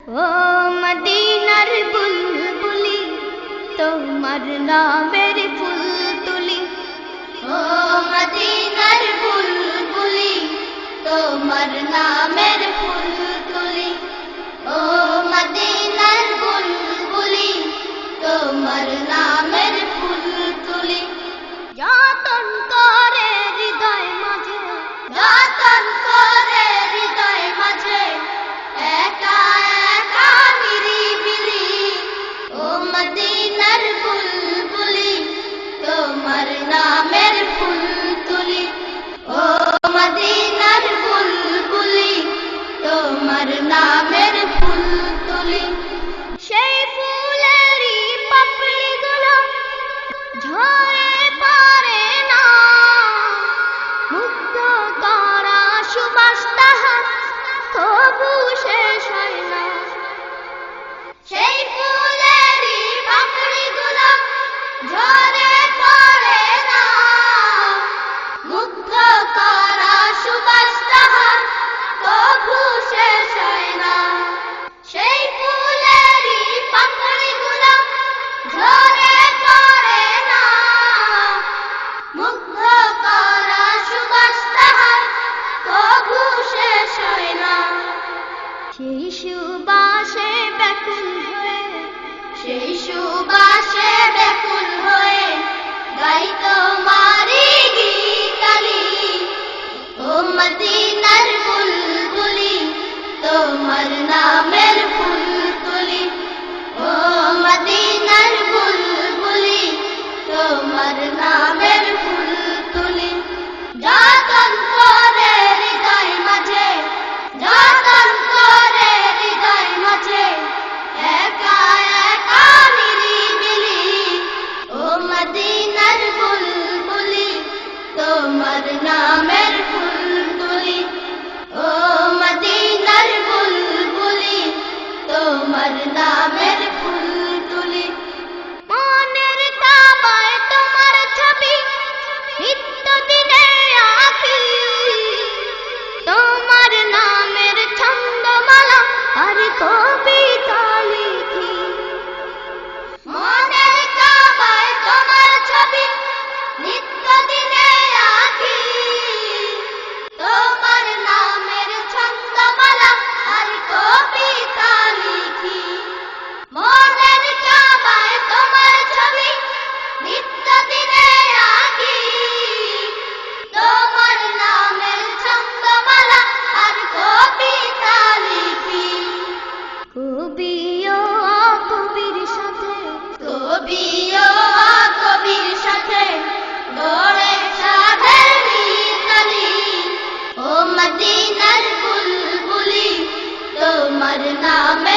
ও মদিনার বুলবুলি তোমার নামের ফুল তুলি, ও মদিনার বুলবুলি তোমার নামের ফুল তুলি, ও মদিনার বুলবুলি তোমার নামের ফুল তুলি। যতন করে হৃদয় মাঝে, যতন করে হৃদয় মাঝে, একা একা নিরিবিলি, ও মদিনার বুলবুলি তোমার নামের ফুল তুলি, ও মদিনার বুলবুলি তোমার নামের ফুল তুলি। সেই ফুলেরই পাপড়িগুলো ঝরে পড়ে না, মুগ্ধ করা সুবাস তাহার তবু শেষ হয় না। সেই ফুলেরই পাপড়িগুলো ঝরে পড়ে না, মুগ্ধ করা সুবাস তাহার তবু শেষ হয় না। সেই ফুলেরই পাপড়িগুলো ঝরে পড়ে না, মুগ্ধ করা সুবাস তাহার তবু শেষ হয় না। সেই সুবাসে ব্যাকুল হয়ে, সেই সুবাসে ব্যাকুল হয়ে গাই তোমারি গীতালি, ও মদিনার বুলবুলি তোমার নামের ফুল তুলি, ও মদিনার বুলবুলি তোমার নামের ফুল তুলি। যতন করে হৃদয় মাঝে, যতন করে হৃদয় মাঝে, একা একা নিরিবিলি, ও মদিনার বুলবুলি তোমার নামের ফুল তুলি, ও মদিনার বুলবুলি তোমার নামের ফুল তুলি। মনের কাবায় তোমার ছবি নিত্য দিনে আঁকি, তোমার নামের ছন্দমালা আর কবিতা লিখি। মনের কাবায় তোমার ছবি নিত্য দিনে আঁকি, তোমার নামের ছন্দমালা আর কবিতা লিখি। মনের কাবায় তোমার ছবি নিত্য দিনে আঁকি, তোমার নামের ছন্দমালা আর কবিতা লিখি। কবিও কবির সাথে, কবিও কবির সাথে গড়ে সাধের মিতালি, ও মদিনার বুলবুলি তোমার নামে